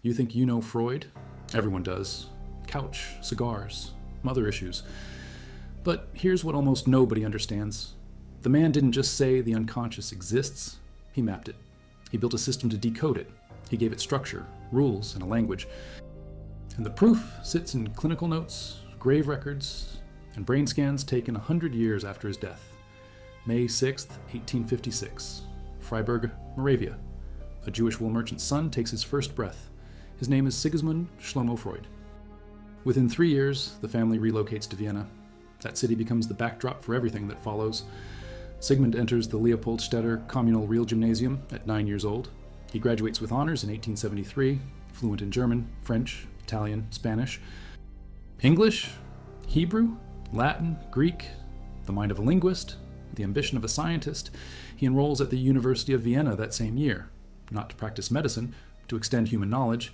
You think you know Freud? Everyone does. Couch, cigars, mother issues. But here's what almost nobody understands. The man didn't just say the unconscious exists, he mapped it. He built a system to decode it. He gave it structure, rules, and a language. And the proof sits in clinical notes, grave records, and brain scans taken 100 years after his death. May 6, 1856, Freiburg, Moravia. A Jewish wool merchant's son takes his first breath. His name is Sigismund Shlomo Freud. Within 3 years, the family relocates to Vienna. That city becomes the backdrop for everything that follows. Sigmund enters the Leopoldstädter Communal Real Gymnasium at 9 years old. He graduates with honors in 1873, fluent in German, French, Italian, Spanish. English, Hebrew, Latin, Greek, the mind of a linguist, the ambition of a scientist. He enrolls at the University of Vienna that same year, not to practice medicine, to extend human knowledge.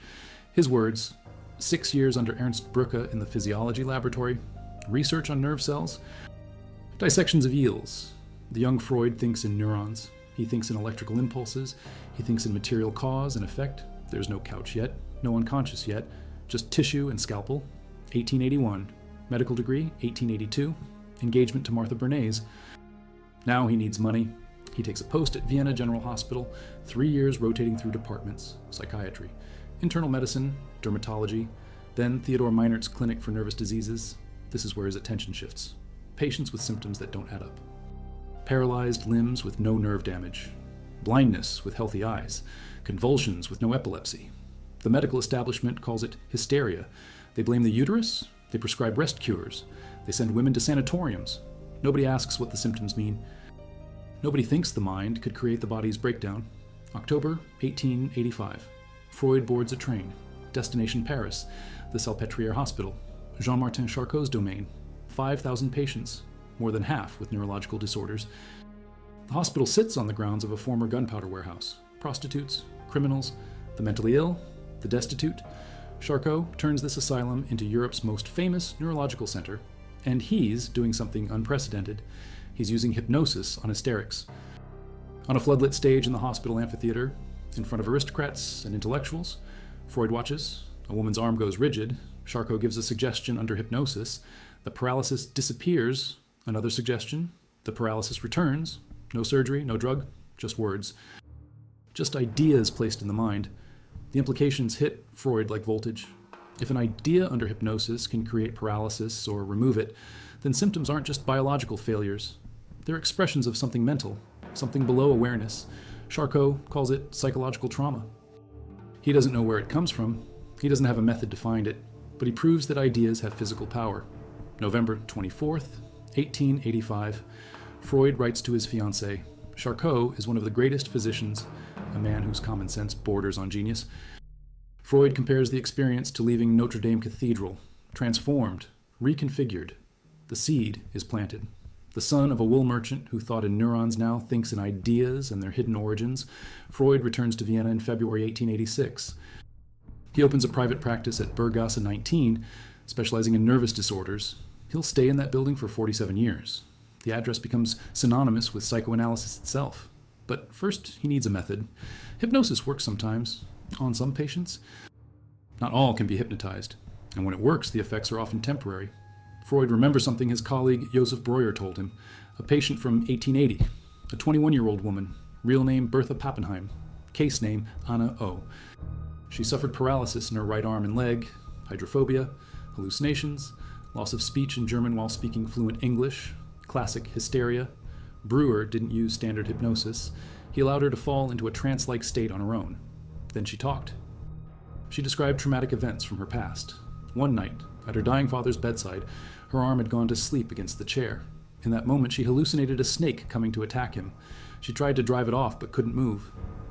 His words, 6 years under Ernst Brücke in the physiology laboratory, research on nerve cells, dissections of eels. The young Freud thinks in neurons. He thinks in electrical impulses. He thinks in material cause and effect. There's no couch yet, no unconscious yet, just tissue and scalpel. 1881. Medical degree, 1882. Engagement to Martha Bernays. Now he needs money. He takes a post at Vienna General Hospital, 3 years rotating through departments, psychiatry, internal medicine, dermatology, then Theodor Meinert's Clinic for Nervous Diseases. This is where his attention shifts. Patients with symptoms that don't add up. Paralyzed limbs with no nerve damage. Blindness with healthy eyes. Convulsions with no epilepsy. The medical establishment calls it hysteria. They blame the uterus. They prescribe rest cures. They send women to sanatoriums. Nobody asks what the symptoms mean. Nobody thinks the mind could create the body's breakdown. October 1885. Freud boards a train. Destination Paris. The Salpêtrière Hospital. Jean-Martin Charcot's domain. 5,000 patients, more than half with neurological disorders. The hospital sits on the grounds of a former gunpowder warehouse. Prostitutes, criminals, the mentally ill, the destitute. Charcot turns this asylum into Europe's most famous neurological center, and he's doing something unprecedented. He's using hypnosis on hysterics. On a floodlit stage in the hospital amphitheater, in front of aristocrats and intellectuals, Freud watches. A woman's arm goes rigid. Charcot gives a suggestion under hypnosis. The paralysis disappears. Another suggestion. The paralysis returns. No surgery, no drug, just words. Just ideas placed in the mind. The implications hit Freud like voltage. If an idea under hypnosis can create paralysis or remove it, then symptoms aren't just biological failures. They're expressions of something mental, something below awareness. Charcot calls it psychological trauma. He doesn't know where it comes from. He doesn't have a method to find it, but he proves that ideas have physical power. November 24th, 1885, Freud writes to his fiancée. Charcot is one of the greatest physicians, a man whose common sense borders on genius. Freud compares the experience to leaving Notre Dame Cathedral, transformed, reconfigured. The seed is planted. The son of a wool merchant who thought in neurons now thinks in ideas and their hidden origins. Freud returns to Vienna in February 1886. He opens a private practice at Berggasse 19, specializing in nervous disorders. He'll stay in that building for 47 years. The address becomes synonymous with psychoanalysis itself. But first, he needs a method. Hypnosis works sometimes, on some patients. Not all can be hypnotized, and when it works, the effects are often temporary. Freud remembers something his colleague Joseph Breuer told him. A patient from 1880, a 21-year-old woman, real name Bertha Pappenheim, case name Anna O. She suffered paralysis in her right arm and leg, hydrophobia, hallucinations, loss of speech in German while speaking fluent English, classic hysteria. Breuer didn't use standard hypnosis. He allowed her to fall into a trance-like state on her own. Then she talked. She described traumatic events from her past. One night, at her dying father's bedside, her arm had gone to sleep against the chair. In that moment, she hallucinated a snake coming to attack him. She tried to drive it off but couldn't move.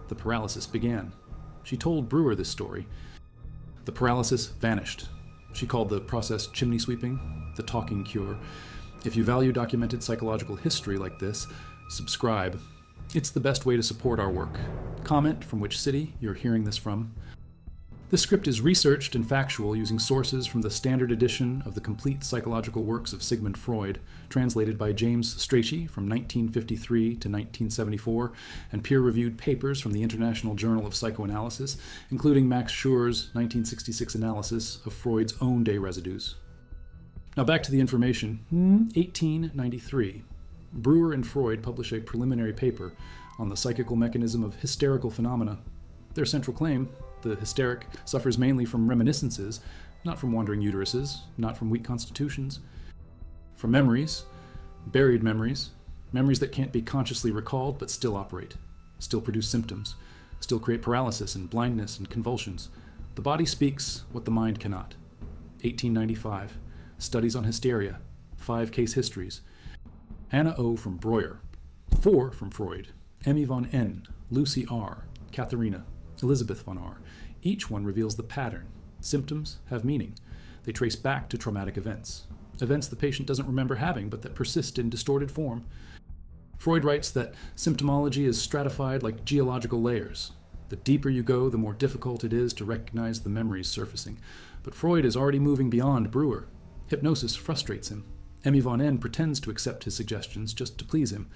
The paralysis began. She told Breuer this story. The paralysis vanished. She called the process chimney sweeping, the talking cure. If you value documented psychological history like this, subscribe. It's the best way to support our work. Comment from which city you're hearing this from. This script is researched and factual using sources from the standard edition of the Complete Psychological Works of Sigmund Freud, translated by James Strachey from 1953 to 1974, and peer-reviewed papers from the International Journal of Psychoanalysis, including Max Schur's 1966 analysis of Freud's own day residues. Now back to the information. 1893. Breuer and Freud publish a preliminary paper on the psychical mechanism of hysterical phenomena. Their central claim: the hysteric suffers mainly from reminiscences, not from wandering uteruses, not from weak constitutions, from memories, buried memories, memories that can't be consciously recalled but still operate, still produce symptoms, still create paralysis and blindness and convulsions. The body speaks what the mind cannot. 1895. Studies on hysteria. 5 case histories. Anna O. from Breuer. 4 from Freud. Emmy von N., Lucy R., Katharina, Elizabeth von R. Each one reveals the pattern. Symptoms have meaning. They trace back to traumatic events. Events the patient doesn't remember having, but that persist in distorted form. Freud writes that symptomology is stratified like geological layers. The deeper you go, the more difficult it is to recognize the memories surfacing. But Freud is already moving beyond Breuer. Hypnosis frustrates him. Emmy von N. pretends to accept his suggestions just to please him.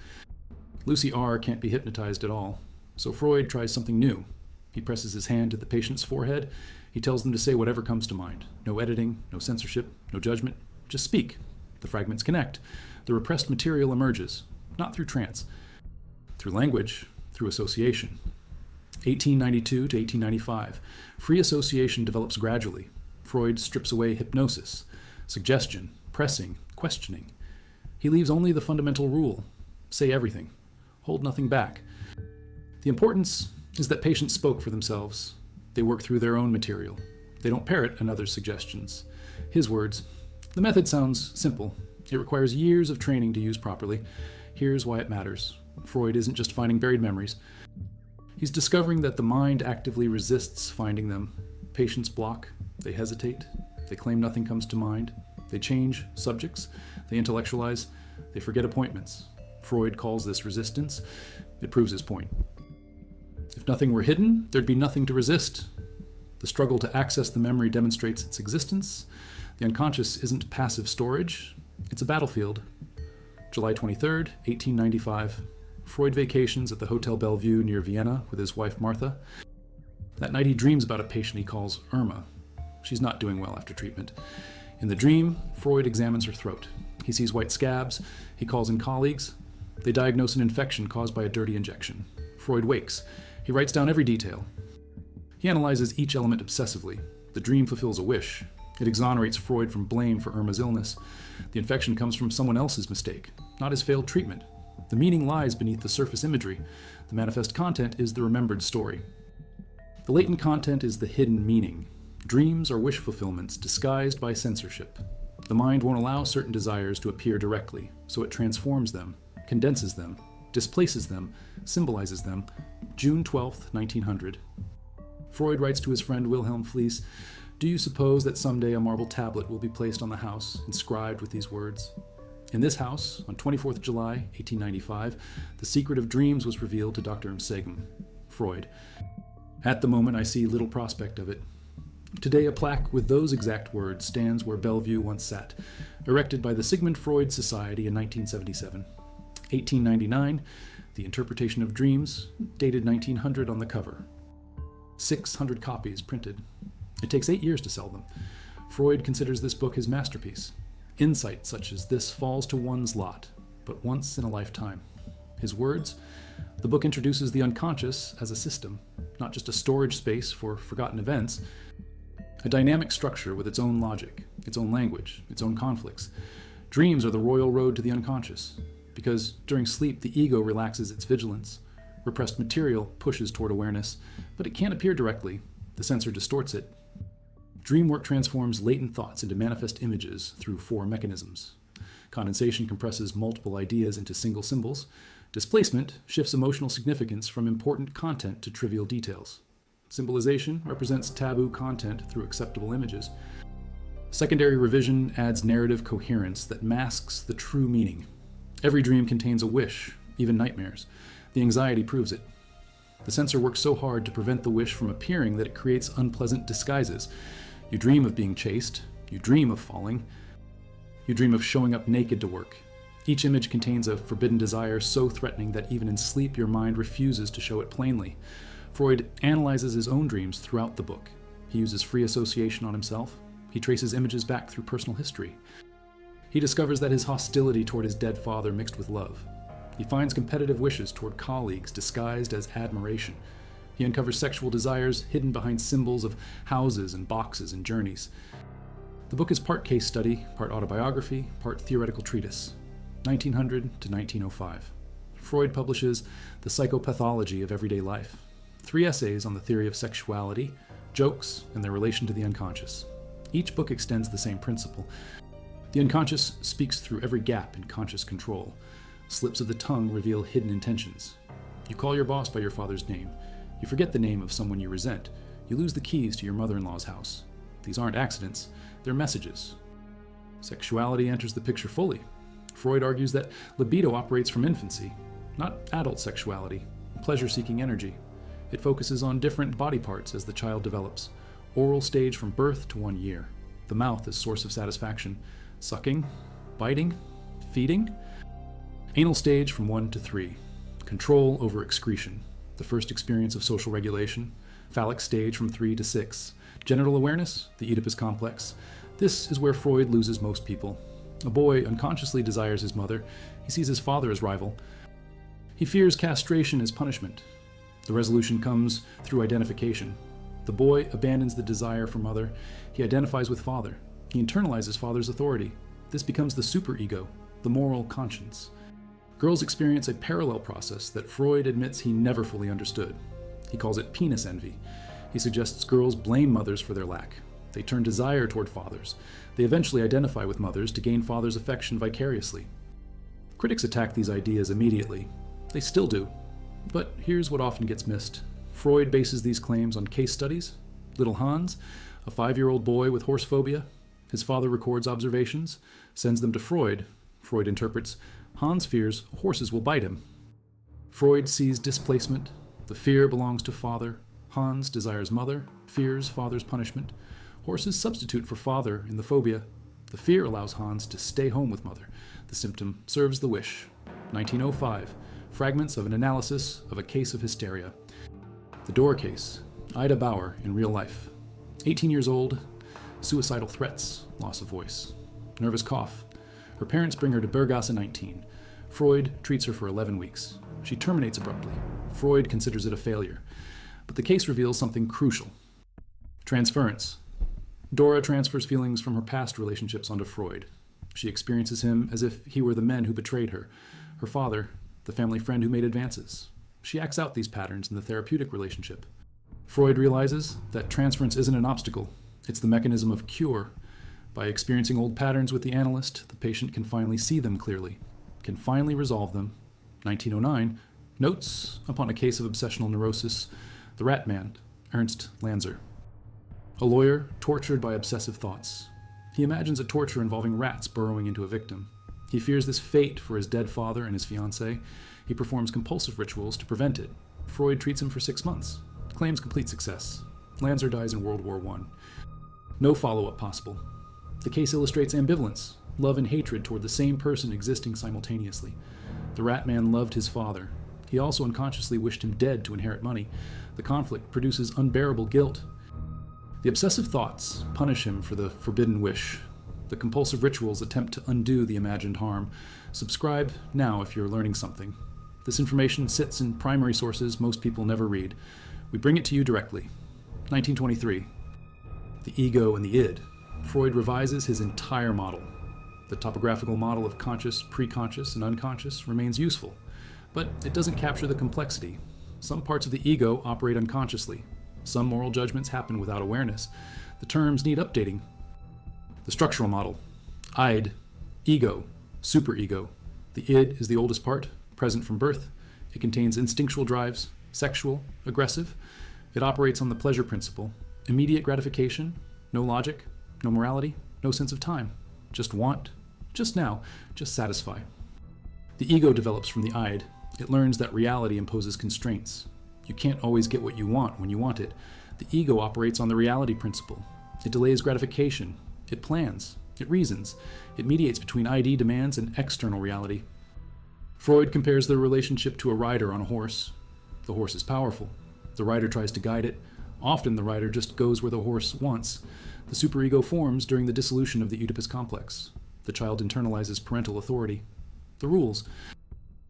Lucy R. can't be hypnotized at all. So Freud tries something new. He presses his hand to the patient's forehead. He tells them to say whatever comes to mind. No editing, no censorship, no judgment. Just speak. The fragments connect. The repressed material emerges, not through trance, through language, through association. 1892 to 1895. Free association develops gradually. Freud strips away hypnosis, suggestion, pressing, questioning. He leaves only the fundamental rule: say everything, hold nothing back. The importance is that patients spoke for themselves. They work through their own material. They don't parrot another's suggestions. His words. The method sounds simple. It requires years of training to use properly. Here's why it matters. Freud isn't just finding buried memories. He's discovering that the mind actively resists finding them. Patients block. They hesitate. They claim nothing comes to mind. They change subjects. They intellectualize. They forget appointments. Freud calls this resistance. It proves his point. If nothing were hidden, there'd be nothing to resist. The struggle to access the memory demonstrates its existence. The unconscious isn't passive storage, it's a battlefield. July 23rd, 1895. Freud vacations at the Hotel Bellevue near Vienna with his wife Martha. That night he dreams about a patient he calls Irma. She's not doing well after treatment. In the dream, Freud examines her throat. He sees white scabs. He calls in colleagues. They diagnose an infection caused by a dirty injection. Freud wakes. He writes down every detail. He analyzes each element obsessively. The dream fulfills a wish. It exonerates Freud from blame for Irma's illness. The infection comes from someone else's mistake, not his failed treatment. The meaning lies beneath the surface imagery. The manifest content is the remembered story. The latent content is the hidden meaning. Dreams are wish fulfillments disguised by censorship. The mind won't allow certain desires to appear directly, so it transforms them, condenses them, displaces them, symbolizes them. June 12, 1900. Freud writes to his friend Wilhelm Fliess, "Do you suppose that someday a marble tablet will be placed on the house, inscribed with these words? In this house, on 24th July, 1895, the secret of dreams was revealed to Dr. Segem." Freud. "At the moment, I see little prospect of it. Today, a plaque with those exact words stands where Bellevue once sat, erected by the Sigmund Freud Society in 1977. 1899, The Interpretation of Dreams, dated 1900 on the cover. 600 copies printed. It takes 8 years to sell them. Freud considers this book his masterpiece. Insight such as this falls to one's lot, but once in a lifetime. His words? The book introduces the unconscious as a system, not just a storage space for forgotten events, a dynamic structure with its own logic, its own language, its own conflicts. Dreams are the royal road to the unconscious, because during sleep the ego relaxes its vigilance. Repressed material pushes toward awareness, but it can't appear directly. The censor distorts it. Dream work transforms latent thoughts into manifest images through 4 mechanisms. Condensation compresses multiple ideas into single symbols. Displacement shifts emotional significance from important content to trivial details. Symbolization represents taboo content through acceptable images. Secondary revision adds narrative coherence that masks the true meaning. Every dream contains a wish, even nightmares. The anxiety proves it. The censor works so hard to prevent the wish from appearing that it creates unpleasant disguises. You dream of being chased. You dream of falling. You dream of showing up naked to work. Each image contains a forbidden desire so threatening that even in sleep your mind refuses to show it plainly. Freud analyzes his own dreams throughout the book. He uses free association on himself. He traces images back through personal history. He discovers that his hostility toward his dead father mixed with love. He finds competitive wishes toward colleagues disguised as admiration. He uncovers sexual desires hidden behind symbols of houses and boxes and journeys. The book is part case study, part autobiography, part theoretical treatise. 1900 to 1905. Freud publishes The Psychopathology of Everyday Life. 3 essays on the theory of sexuality, jokes, and their relation to the unconscious. Each book extends the same principle. The unconscious speaks through every gap in conscious control. Slips of the tongue reveal hidden intentions. You call your boss by your father's name. You forget the name of someone you resent. You lose the keys to your mother-in-law's house. These aren't accidents, they're messages. Sexuality enters the picture fully. Freud argues that libido operates from infancy, not adult sexuality, pleasure-seeking energy. It focuses on different body parts as the child develops. Oral stage from birth to 1 year. The mouth as source of satisfaction. Sucking, biting, feeding. Anal stage from 1 to 3. Control over excretion. The first experience of social regulation. Phallic stage from 3 to 6. Genital awareness, the Oedipus complex. This is where Freud loses most people. A boy unconsciously desires his mother. He sees his father as rival. He fears castration as punishment. The resolution comes through identification. The boy abandons the desire for mother. He identifies with father. He internalizes father's authority. This becomes the superego, the moral conscience. Girls experience a parallel process that Freud admits he never fully understood. He calls it penis envy. He suggests girls blame mothers for their lack. They turn desire toward fathers. They eventually identify with mothers to gain father's affection vicariously. Critics attack these ideas immediately. They still do. But here's what often gets missed. Freud bases these claims on case studies. Little Hans, a 5-year-old boy with horse phobia. His father records observations, sends them to Freud. Freud interprets, Hans fears horses will bite him. Freud sees displacement. The fear belongs to father. Hans desires mother, fears father's punishment. Horses substitute for father in the phobia. The fear allows Hans to stay home with mother. The symptom serves the wish. 1905. Fragments of an analysis of a case of hysteria. The Door case. Ida Bauer in real life. 18 years old. Suicidal threats. Loss of voice. Nervous cough. Her parents bring her to Berggasse 19. Freud treats her for 11 weeks. She terminates abruptly. Freud considers it a failure. But the case reveals something crucial. Transference. Dora transfers feelings from her past relationships onto Freud. She experiences him as if he were the men who betrayed her, her father, the family friend who made advances. She acts out these patterns in the therapeutic relationship. Freud realizes that transference isn't an obstacle, it's the mechanism of cure. By experiencing old patterns with the analyst, the patient can finally see them clearly, can finally resolve them. 1909, Notes upon a case of obsessional neurosis, The Rat Man, Ernst Lanzer. A lawyer tortured by obsessive thoughts. He imagines a torture involving rats burrowing into a victim. He fears this fate for his dead father and his fiancée. He performs compulsive rituals to prevent it. Freud treats him for 6 months. Claims complete success. Lanzer dies in World War I. No follow-up possible. The case illustrates ambivalence, love and hatred toward the same person existing simultaneously. The rat man loved his father. He also unconsciously wished him dead to inherit money. The conflict produces unbearable guilt. The obsessive thoughts punish him for the forbidden wish. The compulsive rituals attempt to undo the imagined harm. Subscribe now if you're learning something. This information sits in primary sources most people never read. We bring it to you directly. 1923. The ego and the id. Freud revises his entire model. The topographical model of conscious, preconscious, and unconscious remains useful, but it doesn't capture the complexity. Some parts of the ego operate unconsciously. Some moral judgments happen without awareness. The terms need updating. The structural model. Id, ego, superego. The id is the oldest part, present from birth. It contains instinctual drives, sexual, aggressive. It operates on the pleasure principle. Immediate gratification, no logic, no morality, no sense of time. Just want, just now, just satisfy. The ego develops from the id. It learns that reality imposes constraints. You can't always get what you want when you want it. The ego operates on the reality principle. It delays gratification. It plans. It reasons. It mediates between ID demands and external reality. Freud compares the relationship to a rider on a horse. The horse is powerful. The rider tries to guide it. Often the rider just goes where the horse wants. The superego forms during the dissolution of the Oedipus complex. The child internalizes parental authority. The rules,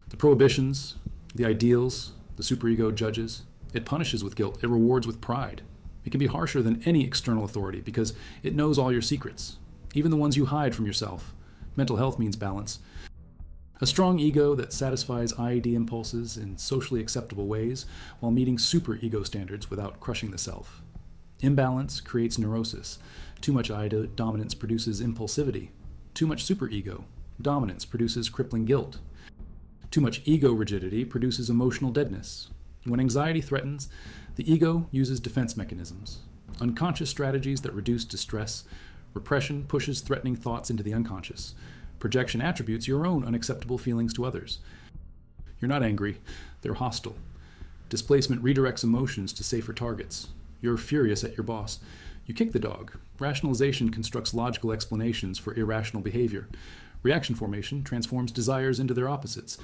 the prohibitions, the ideals, the superego judges. It punishes with guilt. It rewards with pride. It can be harsher than any external authority because it knows all your secrets, even the ones you hide from yourself. Mental health means balance. A strong ego that satisfies ID impulses in socially acceptable ways while meeting superego standards without crushing the self. Imbalance creates neurosis. Too much ego dominance produces impulsivity. Too much superego dominance produces crippling guilt. Too much ego rigidity produces emotional deadness. When anxiety threatens, the ego uses defense mechanisms, unconscious strategies that reduce distress. Repression pushes threatening thoughts into the unconscious. Projection attributes your own unacceptable feelings to others. You're not angry, they're hostile. Displacement redirects emotions to safer targets. You're furious at your boss. You kick the dog. Rationalization constructs logical explanations for irrational behavior. Reaction formation transforms desires into their opposites.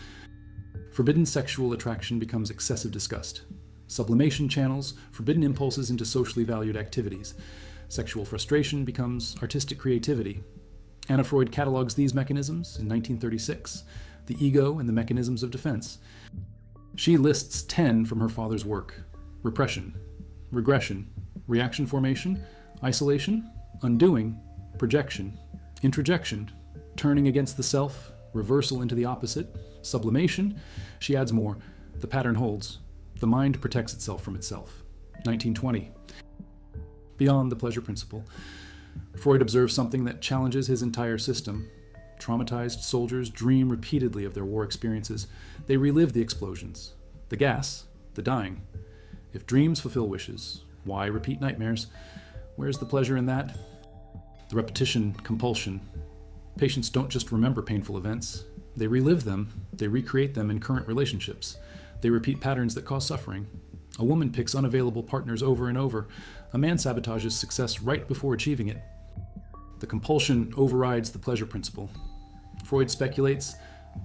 Forbidden sexual attraction becomes excessive disgust. Sublimation channels forbidden impulses into socially valued activities. Sexual frustration becomes artistic creativity. Anna Freud catalogs these mechanisms in 1936, The Ego and the Mechanisms of Defense. She lists 10 from her father's work: repression, regression, reaction formation, isolation, undoing, projection, introjection, turning against the self, reversal into the opposite, sublimation. She adds more. The pattern holds. The mind protects itself from itself. 1920. Beyond the pleasure principle, Freud observes something that challenges his entire system. Traumatized soldiers dream repeatedly of their war experiences. They relive the explosions, the gas, the dying. If dreams fulfill wishes, why repeat nightmares? Where's the pleasure in that? The repetition, compulsion. Patients don't just remember painful events. They relive them. They recreate them in current relationships. They repeat patterns that cause suffering. A woman picks unavailable partners over and over. A man sabotages success right before achieving it. The compulsion overrides the pleasure principle. Freud speculates,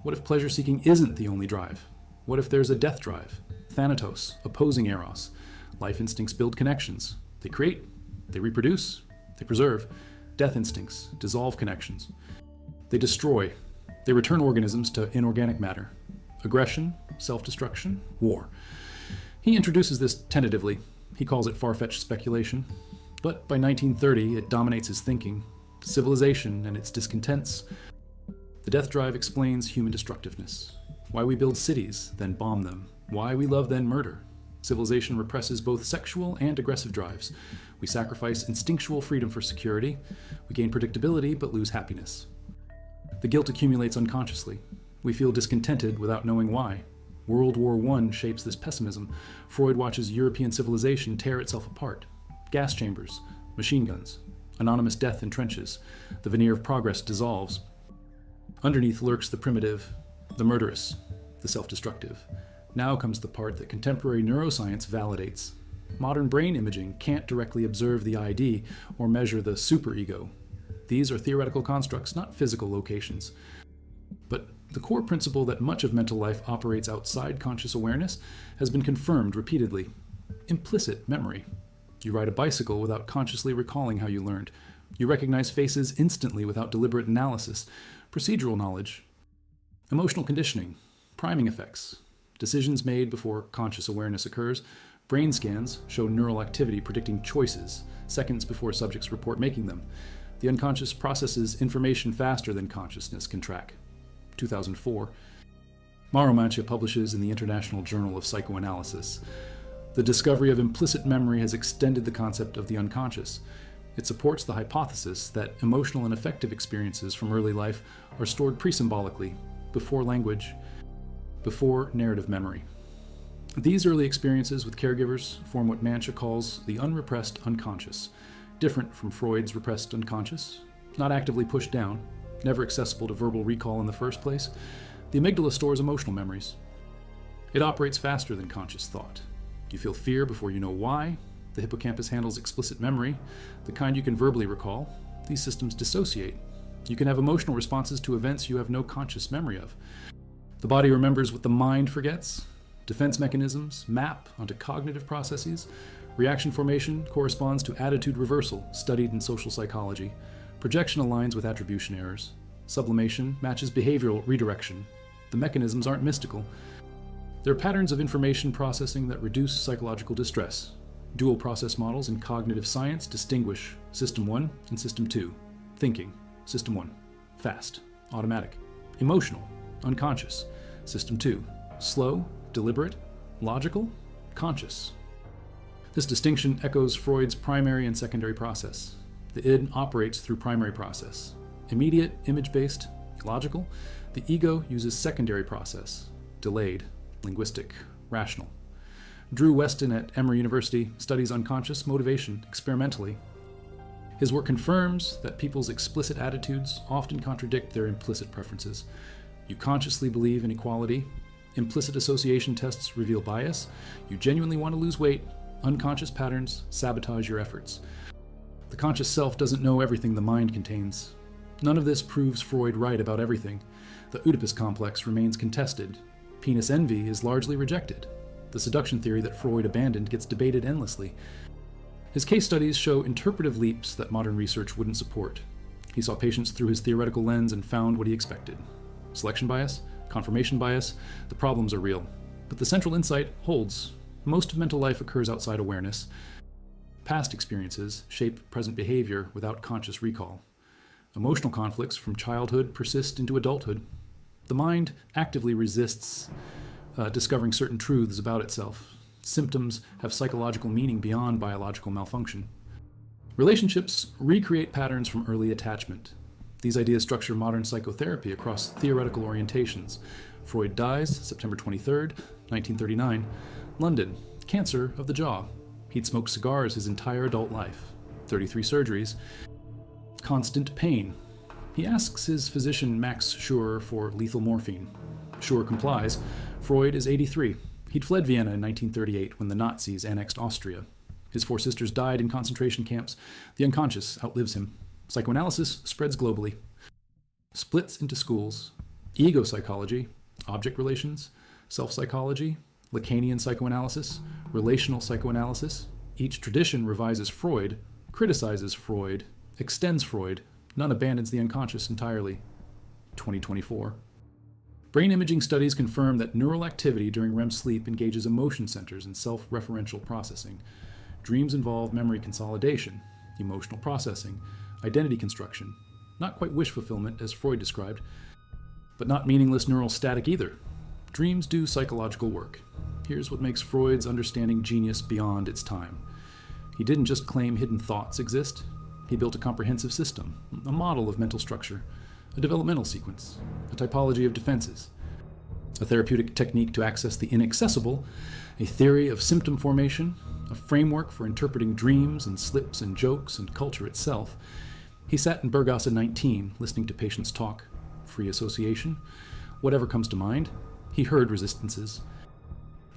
what if pleasure-seeking isn't the only drive? What if there's a death drive? Thanatos, opposing eros. Life instincts build connections. They create, they reproduce, they preserve. Death instincts dissolve connections. They destroy. They return organisms to inorganic matter. Aggression, self-destruction, war. He introduces this tentatively. He calls it far-fetched speculation. But by 1930, it dominates his thinking. Civilization and its discontents. The death drive explains human destructiveness. Why we build cities, then bomb them. Why we love, then murder. Civilization represses both sexual and aggressive drives. We sacrifice instinctual freedom for security. We gain predictability, but lose happiness. The guilt accumulates unconsciously. We feel discontented without knowing why. World War I shapes this pessimism. Freud watches European civilization tear itself apart. Gas chambers, machine guns, anonymous death in trenches. The veneer of progress dissolves. Underneath lurks the primitive, the murderous, the self-destructive. Now comes the part that contemporary neuroscience validates. Modern brain imaging can't directly observe the ID or measure the superego. These are theoretical constructs, not physical locations. But the core principle that much of mental life operates outside conscious awareness has been confirmed repeatedly. Implicit memory. You ride a bicycle without consciously recalling how you learned. You recognize faces instantly without deliberate analysis. Procedural knowledge. Emotional conditioning. Priming effects. Decisions made before conscious awareness occurs. Brain scans show neural activity predicting choices seconds before subjects report making them. The unconscious processes information faster than consciousness can track. 2004. Mauro Mancia publishes in the International Journal of Psychoanalysis. The discovery of implicit memory has extended the concept of the unconscious. It supports the hypothesis that emotional and affective experiences from early life are stored pre-symbolically, before language, before narrative memory. These early experiences with caregivers form what Mancia calls the unrepressed unconscious, different from Freud's repressed unconscious, not actively pushed down, never accessible to verbal recall in the first place. The amygdala stores emotional memories. It operates faster than conscious thought. You feel fear before you know why. The hippocampus handles explicit memory, the kind you can verbally recall. These systems dissociate. You can have emotional responses to events you have no conscious memory of. The body remembers what the mind forgets. Defense mechanisms map onto cognitive processes. Reaction formation corresponds to attitude reversal, studied in social psychology. Projection aligns with attribution errors. Sublimation matches behavioral redirection. The mechanisms aren't mystical. They're patterns of information processing that reduce psychological distress. Dual process models in cognitive science distinguish System 1 and System 2. Thinking, System 1. Fast, automatic. Emotional, unconscious. System 2. Slow, deliberate, logical, conscious. This distinction echoes Freud's primary and secondary process. The id operates through primary process. Immediate, image-based, logical. The ego uses secondary process. Delayed, linguistic, rational. Drew Weston at Emory University studies unconscious motivation experimentally. His work confirms that people's explicit attitudes often contradict their implicit preferences. You consciously believe in equality. Implicit association tests reveal bias. You genuinely want to lose weight. Unconscious patterns sabotage your efforts. The conscious self doesn't know everything the mind contains. None of this proves Freud right about everything. The Oedipus complex remains contested. Penis envy is largely rejected. The seduction theory that Freud abandoned gets debated endlessly. His case studies show interpretive leaps that modern research wouldn't support. He saw patients through his theoretical lens and found what he expected. Selection bias, confirmation bias, the problems are real. But the central insight holds. Most of mental life occurs outside awareness. Past experiences shape present behavior without conscious recall. Emotional conflicts from childhood persist into adulthood. The mind actively resists discovering certain truths about itself. Symptoms have psychological meaning beyond biological malfunction. Relationships recreate patterns from early attachment. These ideas structure modern psychotherapy across theoretical orientations. Freud dies September 23rd, 1939. London, cancer of the jaw. He'd smoked cigars his entire adult life. 33 surgeries. Constant pain. He asks his physician Max Schur for lethal morphine. Schur complies. Freud is 83. He'd fled Vienna in 1938 when the Nazis annexed Austria. His 4 sisters died in concentration camps. The unconscious outlives him. Psychoanalysis spreads globally. Splits into schools. Ego psychology, object relations, self-psychology, Lacanian psychoanalysis, relational psychoanalysis. Each tradition revises Freud, criticizes Freud, extends Freud. None abandons the unconscious entirely. 2024. Brain imaging studies confirm that neural activity during REM sleep engages emotion centers in self-referential processing. Dreams involve memory consolidation, emotional processing, identity construction. Not quite wish fulfillment, as Freud described, but not meaningless neural static either. Dreams do psychological work. Here's what makes Freud's understanding genius beyond its time. He didn't just claim hidden thoughts exist. He built a comprehensive system, a model of mental structure, a developmental sequence, a typology of defenses, a therapeutic technique to access the inaccessible, a theory of symptom formation, a framework for interpreting dreams and slips and jokes and culture itself. He sat in Burgas at 19, listening to patients talk, free association, whatever comes to mind. He heard resistances,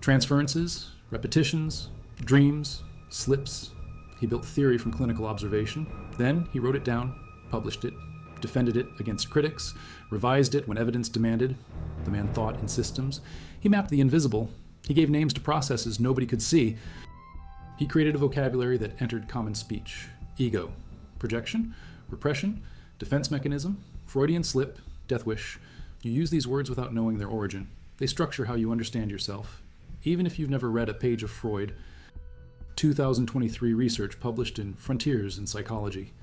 transferences, repetitions, dreams, slips. He built theory from clinical observation. Then he wrote it down, published it, defended it against critics, revised it when evidence demanded. The man thought in systems. He mapped the invisible. He gave names to processes nobody could see. He created a vocabulary that entered common speech. Ego, projection, repression, defense mechanism, Freudian slip, death wish. You use these words without knowing their origin. They structure how you understand yourself. Even if you've never read a page of Freud. 2023 research published in Frontiers in Psychology.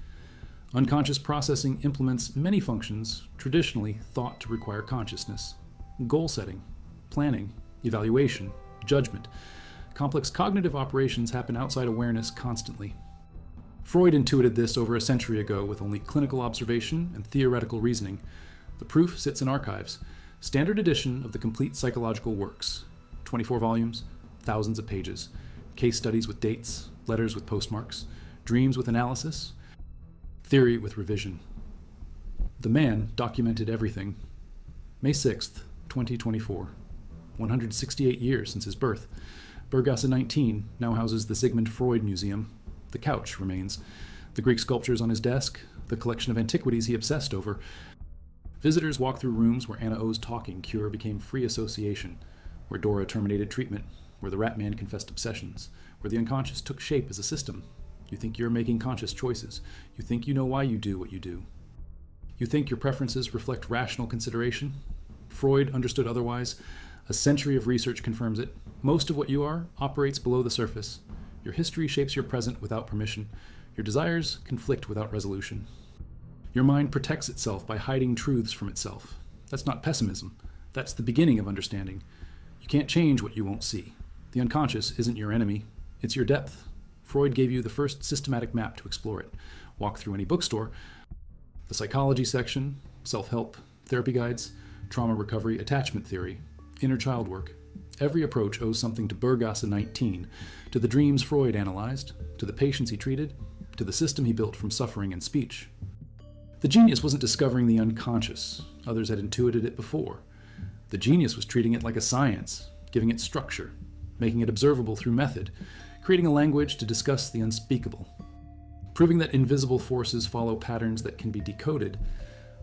Unconscious processing implements many functions traditionally thought to require consciousness. Goal setting, planning, evaluation, judgment. Complex cognitive operations happen outside awareness constantly. Freud intuited this over a century ago with only clinical observation and theoretical reasoning. The proof sits in archives. Standard edition of the complete psychological works. 24 volumes, thousands of pages. Case studies with dates, letters with postmarks, dreams with analysis, theory with revision. The man documented everything. May 6th, 2024. 168 years since his birth. Burggasse 19 now houses the Sigmund Freud Museum. The couch remains. The Greek sculptures on his desk, the collection of antiquities he obsessed over. Visitors walk through rooms where Anna O's talking cure became free association, where Dora terminated treatment, where the Rat Man confessed obsessions, where the unconscious took shape as a system. You think you're making conscious choices. You think you know why you do what you do. You think your preferences reflect rational consideration. Freud understood otherwise. A century of research confirms it. Most of what you are operates below the surface. Your history shapes your present without permission. Your desires conflict without resolution. Your mind protects itself by hiding truths from itself. That's not pessimism. That's the beginning of understanding. You can't change what you won't see. The unconscious isn't your enemy. It's your depth. Freud gave you the first systematic map to explore it. Walk through any bookstore. The psychology section, self-help, therapy guides, trauma recovery, attachment theory, inner child work. Every approach owes something to Burggasse 19, to the dreams Freud analyzed, to the patients he treated, to the system he built from suffering and speech. The genius wasn't discovering the unconscious. Others had intuited it before. The genius was treating it like a science, giving it structure, making it observable through method, creating a language to discuss the unspeakable, proving that invisible forces follow patterns that can be decoded.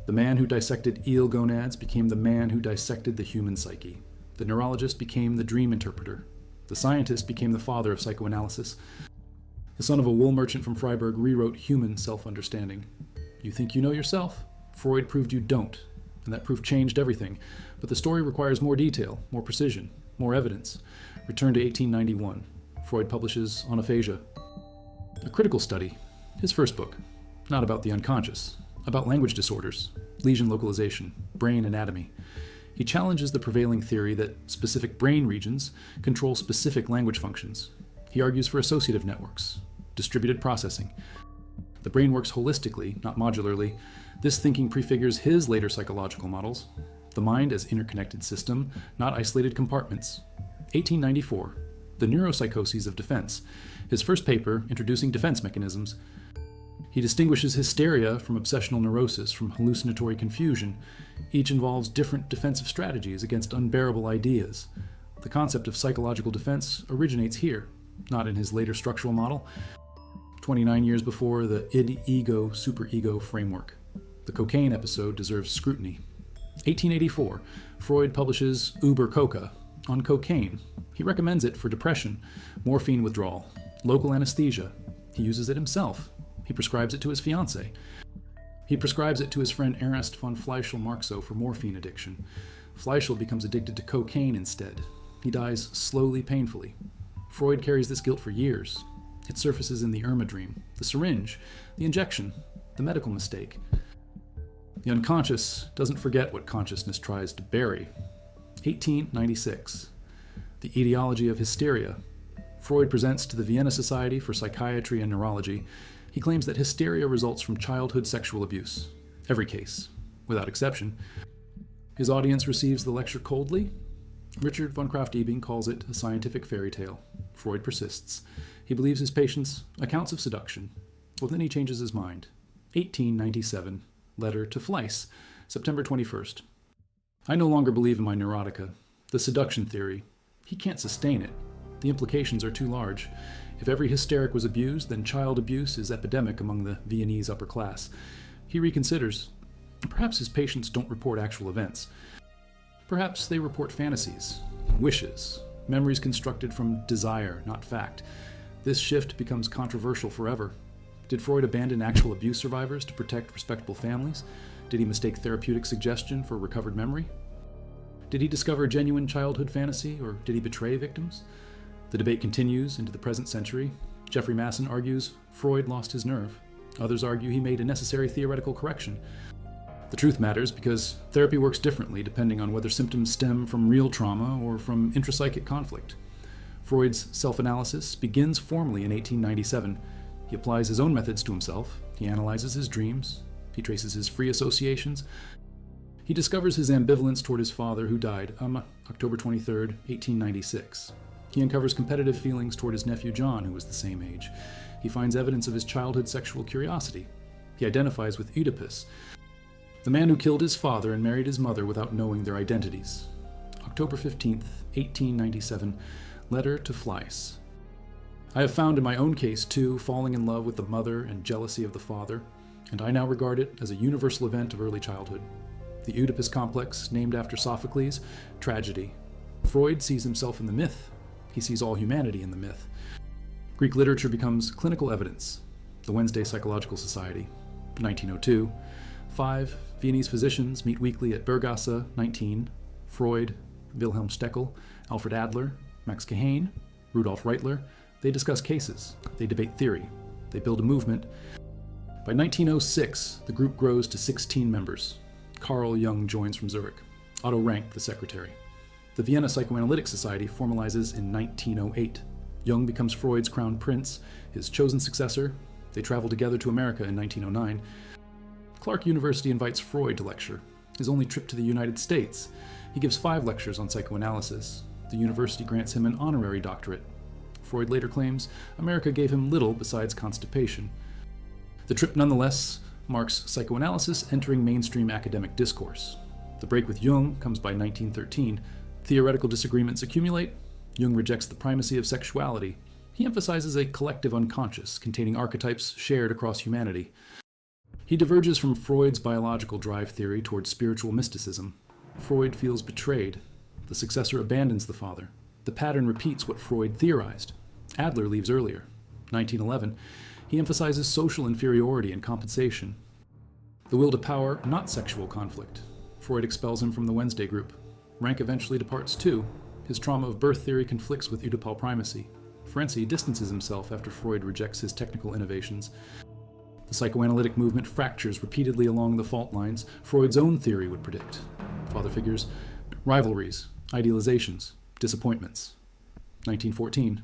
The man who dissected eel gonads became the man who dissected the human psyche. The neurologist became the dream interpreter. The scientist became the father of psychoanalysis. The son of a wool merchant from Freiburg rewrote human self-understanding. You think you know yourself? Freud proved you don't, and that proof changed everything. But the story requires more detail, more precision, more evidence. Return to 1891. Freud publishes On Aphasia. A critical study, his first book, not about the unconscious, about language disorders, lesion localization, brain anatomy. He challenges the prevailing theory that specific brain regions control specific language functions. He argues for associative networks, distributed processing. The brain works holistically, not modularly. This thinking prefigures his later psychological models. The mind as interconnected system, not isolated compartments. 1894, The Neuropsychoses of Defense, his first paper introducing defense mechanisms. He distinguishes hysteria from obsessional neurosis, from hallucinatory confusion. Each involves different defensive strategies against unbearable ideas. The concept of psychological defense originates here, not in his later structural model, 29 years before the id-ego-superego framework. The cocaine episode deserves scrutiny. 1884, Freud publishes Über Coca, on cocaine. He recommends it for depression, morphine withdrawal, local anesthesia. He uses it himself. He prescribes it to his fiancée. He prescribes it to his friend Ernst von Fleischl-Marxow for morphine addiction. Fleischl becomes addicted to cocaine instead. He dies slowly, painfully. Freud carries this guilt for years. It surfaces in the Irma dream, the syringe, the injection, the medical mistake. The unconscious doesn't forget what consciousness tries to bury. 1896. The etiology of hysteria. Freud presents to the Vienna Society for Psychiatry and Neurology. He claims that hysteria results from childhood sexual abuse. Every case, without exception. His audience receives the lecture coldly. Richard von Krafft-Ebing calls it a scientific fairy tale. Freud persists. He believes his patients' accounts of seduction. Well, then he changes his mind. 1897. Letter to Fleiss, September 21st. I no longer believe in my neurotica. The seduction theory. He can't sustain it. The implications are too large. If every hysteric was abused, then child abuse is epidemic among the Viennese upper class. He reconsiders. Perhaps his patients don't report actual events. Perhaps they report fantasies, wishes, memories constructed from desire, not fact. This shift becomes controversial forever. Did Freud abandon actual abuse survivors to protect respectable families? Did he mistake therapeutic suggestion for recovered memory? Did he discover genuine childhood fantasy, or did he betray victims? The debate continues into the present century. Jeffrey Masson argues Freud lost his nerve. Others argue he made a necessary theoretical correction. The truth matters because therapy works differently depending on whether symptoms stem from real trauma or from intrapsychic conflict. Freud's self-analysis begins formally in 1897. He applies his own methods to himself. He analyzes his dreams. He traces his free associations. He discovers his ambivalence toward his father, who died October 23, 1896. He uncovers competitive feelings toward his nephew John, who was the same age. He finds evidence of his childhood sexual curiosity. He identifies with Oedipus, the man who killed his father and married his mother without knowing their identities. October 15, 1897, Letter to Fleiss. I have found in my own case, too, falling in love with the mother and jealousy of the father, and I now regard it as a universal event of early childhood. The Oedipus complex, named after Sophocles, tragedy. Freud sees himself in the myth. He sees all humanity in the myth. Greek literature becomes clinical evidence. The Wednesday Psychological Society, 1902. 5 Viennese physicians meet weekly at Bergasse, 19. Freud, Wilhelm Steckel, Alfred Adler, Max Kahane, Rudolf Reitler. They discuss cases. They debate theory. They build a movement. By 1906, the group grows to 16 members. Carl Jung joins from Zurich. Otto Rank, the secretary. The Vienna Psychoanalytic Society formalizes in 1908. Jung becomes Freud's crown prince, his chosen successor. They travel together to America in 1909. Clark University invites Freud to lecture, his only trip to the United States. He gives 5 lectures on psychoanalysis. The university grants him an honorary doctorate. Freud later claims America gave him little besides constipation. The trip nonetheless marks psychoanalysis entering mainstream academic discourse. The break with Jung comes by 1913. Theoretical disagreements accumulate. Jung rejects the primacy of sexuality. He emphasizes a collective unconscious containing archetypes shared across humanity. He diverges from Freud's biological drive theory towards spiritual mysticism. Freud feels betrayed. The successor abandons the father. The pattern repeats what Freud theorized. Adler leaves earlier. 1911, he emphasizes social inferiority and compensation. The will to power, not sexual conflict. Freud expels him from the Wednesday group. Rank eventually departs too. His trauma of birth theory conflicts with Oedipal primacy. Ferenczi distances himself after Freud rejects his technical innovations. The psychoanalytic movement fractures repeatedly along the fault lines Freud's own theory would predict. Father figures, rivalries, idealizations, disappointments. 1914.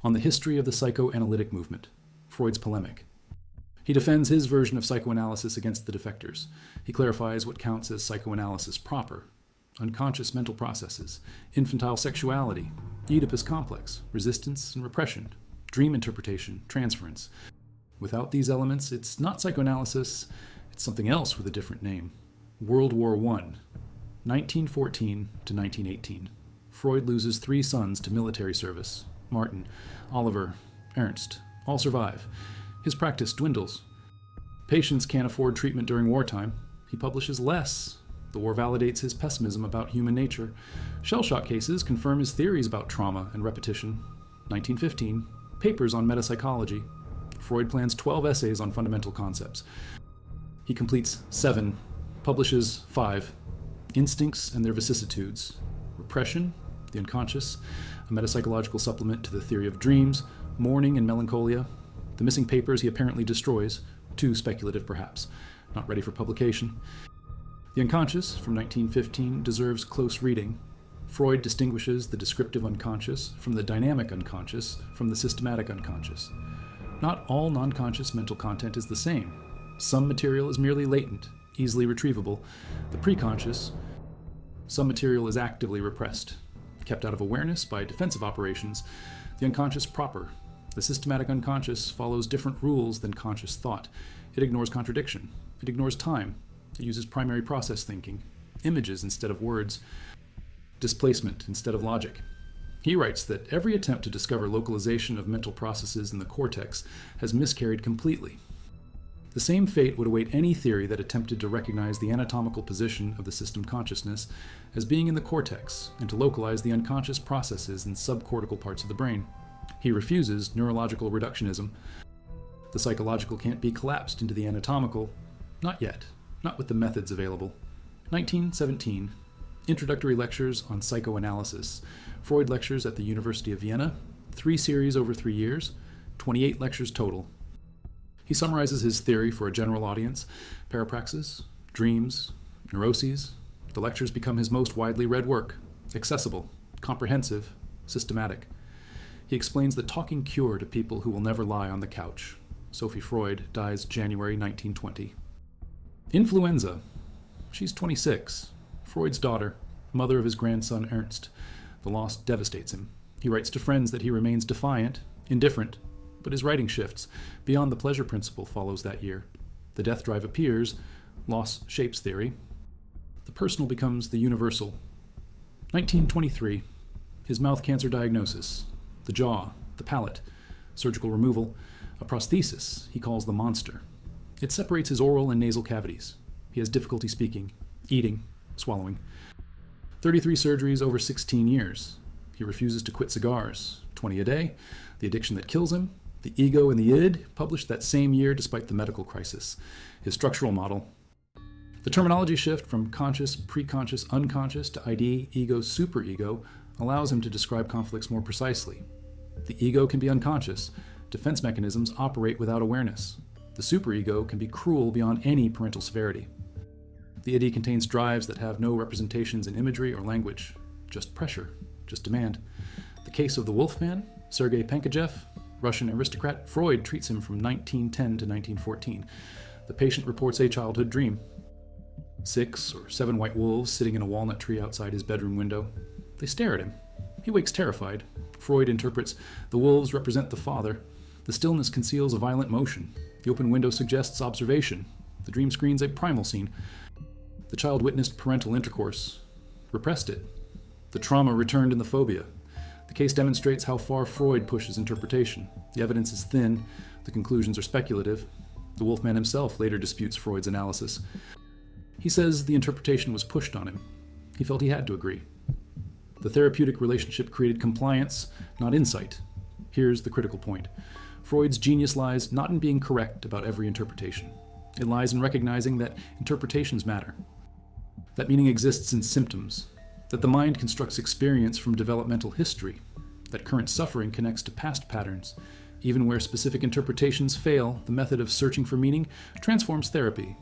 On the history of the psychoanalytic movement. Freud's polemic. He defends his version of psychoanalysis against the defectors. He clarifies what counts as psychoanalysis proper. Unconscious mental processes, infantile sexuality, Oedipus complex, resistance and repression, dream interpretation, transference. Without these elements, it's not psychoanalysis, it's something else with a different name. World War I, 1914 to 1918. Freud loses 3 sons to military service. Martin, Oliver, Ernst, all survive. His practice dwindles. Patients can't afford treatment during wartime. He publishes less. The war validates his pessimism about human nature. Shell-shock cases confirm his theories about trauma and repetition. 1915, papers on metapsychology. Freud plans 12 essays on fundamental concepts. He completes 7, publishes 5. Instincts and their vicissitudes. Repression, the unconscious, a metapsychological supplement to the theory of dreams, mourning and melancholia. The missing papers he apparently destroys, too speculative perhaps, not ready for publication. The unconscious, from 1915, deserves close reading. Freud distinguishes the descriptive unconscious from the dynamic unconscious from the systematic unconscious. Not all non-conscious mental content is the same. Some material is merely latent, easily retrievable. The preconscious, some material is actively repressed, kept out of awareness by defensive operations. The unconscious proper. The systematic unconscious follows different rules than conscious thought. It ignores contradiction. It ignores time. It uses primary process thinking, images instead of words, displacement instead of logic. He writes that every attempt to discover localization of mental processes in the cortex has miscarried completely. The same fate would await any theory that attempted to recognize the anatomical position of the system consciousness as being in the cortex and to localize the unconscious processes in subcortical parts of the brain. He refuses neurological reductionism. The psychological can't be collapsed into the anatomical. Not yet. Not with the methods available. 1917. Introductory lectures on psychoanalysis. Freud lectures at the University of Vienna. 3 series over 3 years. 28 lectures total. He summarizes his theory for a general audience. Parapraxis, dreams, neuroses. The lectures become his most widely read work. Accessible, comprehensive, systematic. He explains the talking cure to people who will never lie on the couch. Sophie Freud dies January 1920. Influenza. She's 26. Freud's daughter, mother of his grandson Ernst. The loss devastates him. He writes to friends that he remains defiant, indifferent, but his writing shifts. Beyond the pleasure principle follows that year. The death drive appears. Loss shapes theory. The personal becomes the universal. 1923. his mouth cancer diagnosis, the jaw, the palate, surgical removal, a prosthesis he calls the monster. It separates his oral and nasal cavities. He has difficulty speaking, eating, swallowing. 33 surgeries over 16 years. He refuses to quit cigars, 20 a day, the addiction that kills him, the ego and the id, published that same year despite the medical crisis. His structural model. The terminology shift from conscious, preconscious, unconscious to ID, ego, superego allows him to describe conflicts more precisely. The ego can be unconscious. Defense mechanisms operate without awareness. The superego can be cruel beyond any parental severity. The id contains drives that have no representations in imagery or language, just pressure, just demand. The case of the Wolfman, Sergei Pankajev, Russian aristocrat, Freud treats him from 1910 to 1914. The patient reports a childhood dream. 6 or 7 white wolves sitting in a walnut tree outside his bedroom window. They stare at him. He wakes terrified. Freud interprets the wolves represent the father. The stillness conceals a violent motion. The open window suggests observation. The dream screens a primal scene. The child witnessed parental intercourse, repressed it. The trauma returned in the phobia. The case demonstrates how far Freud pushes interpretation. The evidence is thin. The conclusions are speculative. The Wolfman himself later disputes Freud's analysis. He says the interpretation was pushed on him. He felt he had to agree. The therapeutic relationship created compliance, not insight. Here's the critical point. Freud's genius lies not in being correct about every interpretation. It lies in recognizing that interpretations matter. That meaning exists in symptoms. That the mind constructs experience from developmental history. That current suffering connects to past patterns. Even where specific interpretations fail, the method of searching for meaning transforms therapy.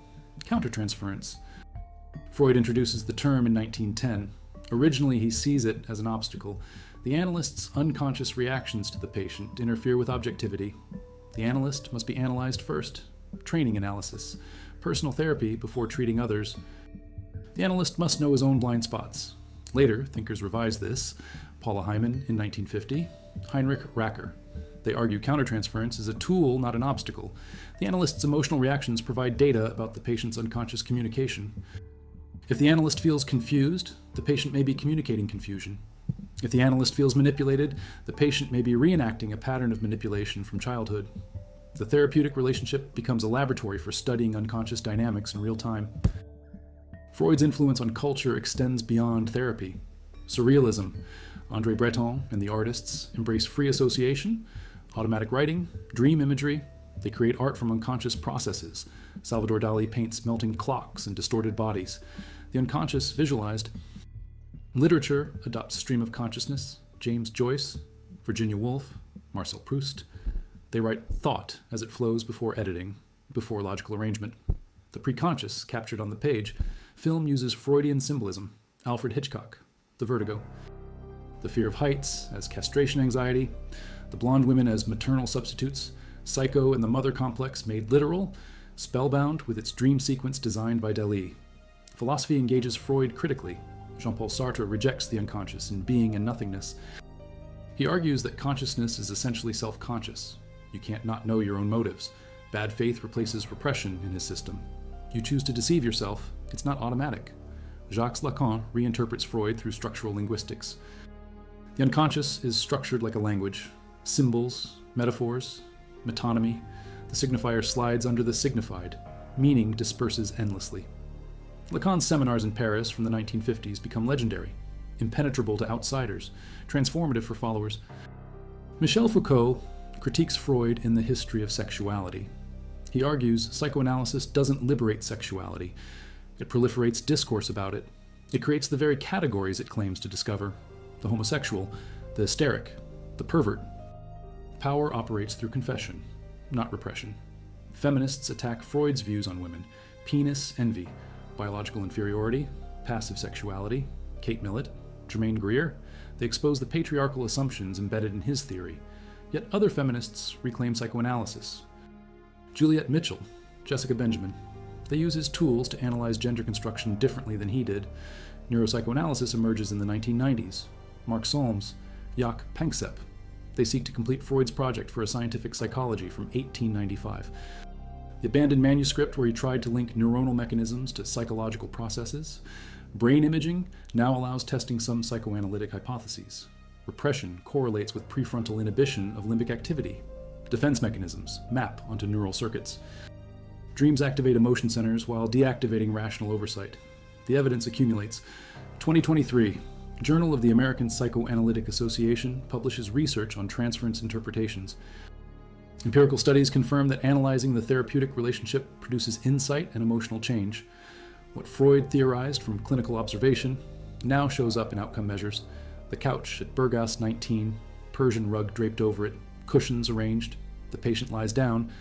Countertransference. Freud introduces the term in 1910. Originally, he sees it as an obstacle. The analyst's unconscious reactions to the patient interfere with objectivity. The analyst must be analyzed first. Training analysis. Personal therapy before treating others. The analyst must know his own blind spots. Later, thinkers revised this. Paula Hyman in 1950. Heinrich Racker. They argue countertransference is a tool, not an obstacle. The analyst's emotional reactions provide data about the patient's unconscious communication. If the analyst feels confused, the patient may be communicating confusion. If the analyst feels manipulated, the patient may be reenacting a pattern of manipulation from childhood. The therapeutic relationship becomes a laboratory for studying unconscious dynamics in real time. Freud's influence on culture extends beyond therapy. Surrealism, André Breton and the artists embrace free association, automatic writing, dream imagery. They create art from unconscious processes. Salvador Dali paints melting clocks and distorted bodies. The unconscious visualized. Literature adopts stream of consciousness. James Joyce, Virginia Woolf, Marcel Proust. They write thought as it flows before editing, before logical arrangement. The preconscious captured on the page. Film uses Freudian symbolism. Alfred Hitchcock, The Vertigo. The fear of heights as castration anxiety. The blonde women as maternal substitutes. Psycho and the mother complex made literal. Spellbound with its dream sequence designed by Dali. Philosophy engages Freud critically. Jean-Paul Sartre rejects the unconscious in Being and Nothingness. He argues that consciousness is essentially self-conscious. You can't not know your own motives. Bad faith replaces repression in his system. You choose to deceive yourself. It's not automatic. Jacques Lacan reinterprets Freud through structural linguistics. The unconscious is structured like a language. Symbols, metaphors, metonymy. The signifier slides under the signified. Meaning disperses endlessly. Lacan's seminars in Paris from the 1950s become legendary, impenetrable to outsiders, transformative for followers. Michel Foucault critiques Freud in The History of Sexuality. He argues psychoanalysis doesn't liberate sexuality. It proliferates discourse about it. It creates the very categories it claims to discover. The homosexual, the hysteric, the pervert. Power operates through confession, not repression. Feminists attack Freud's views on women, penis envy, biological inferiority, passive sexuality, Kate Millett, Germaine Greer. They expose the patriarchal assumptions embedded in his theory. Yet other feminists reclaim psychoanalysis. Juliet Mitchell, Jessica Benjamin. They use his tools to analyze gender construction differently than he did. Neuropsychoanalysis emerges in the 1990s. Mark Solms, Jaak Panksepp. They seek to complete Freud's project for a scientific psychology from 1895. The abandoned manuscript where he tried to link neuronal mechanisms to psychological processes. Brain imaging now allows testing some psychoanalytic hypotheses. Repression correlates with prefrontal inhibition of limbic activity. Defense mechanisms map onto neural circuits. Dreams activate emotion centers while deactivating rational oversight. The evidence accumulates. 2023, Journal of the American Psychoanalytic Association publishes research on transference interpretations. Empirical studies confirm that analyzing the therapeutic relationship produces insight and emotional change. What Freud theorized from clinical observation now shows up in outcome measures. The couch at Burgas 19, Persian rug draped over it, cushions arranged, the patient lies down.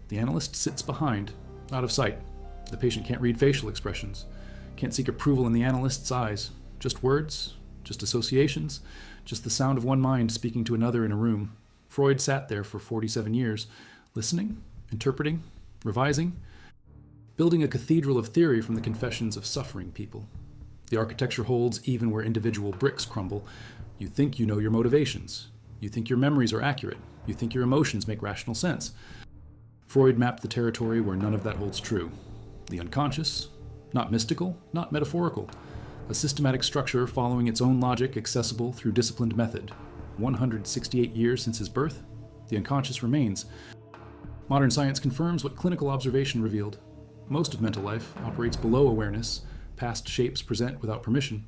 The analyst sits behind, out of sight. The patient can't read facial expressions, can't seek approval in the analyst's eyes. Just words, just associations, just the sound of one mind speaking to another in a room. Freud sat there for 47 years, listening, interpreting, revising, building a cathedral of theory from the confessions of suffering people. The architecture holds even where individual bricks crumble. You think you know your motivations. You think your memories are accurate. You think your emotions make rational sense. Freud mapped the territory where none of that holds true. The unconscious, not mystical, not metaphorical. A systematic structure following its own logic accessible through disciplined method. 168 years since his birth, the unconscious remains. Modern science confirms what clinical observation revealed. Most of mental life operates below awareness. Past shapes present without permission.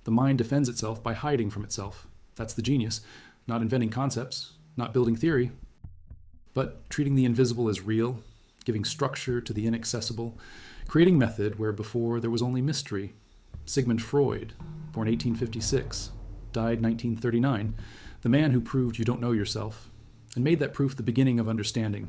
The mind defends itself by hiding from itself. That's the genius. Not inventing concepts, not building theory, but treating the invisible as real, giving structure to the inaccessible, creating method where before there was only mystery. Sigmund Freud, born 1856, died 1939, the man who proved you don't know yourself, and made that proof the beginning of understanding.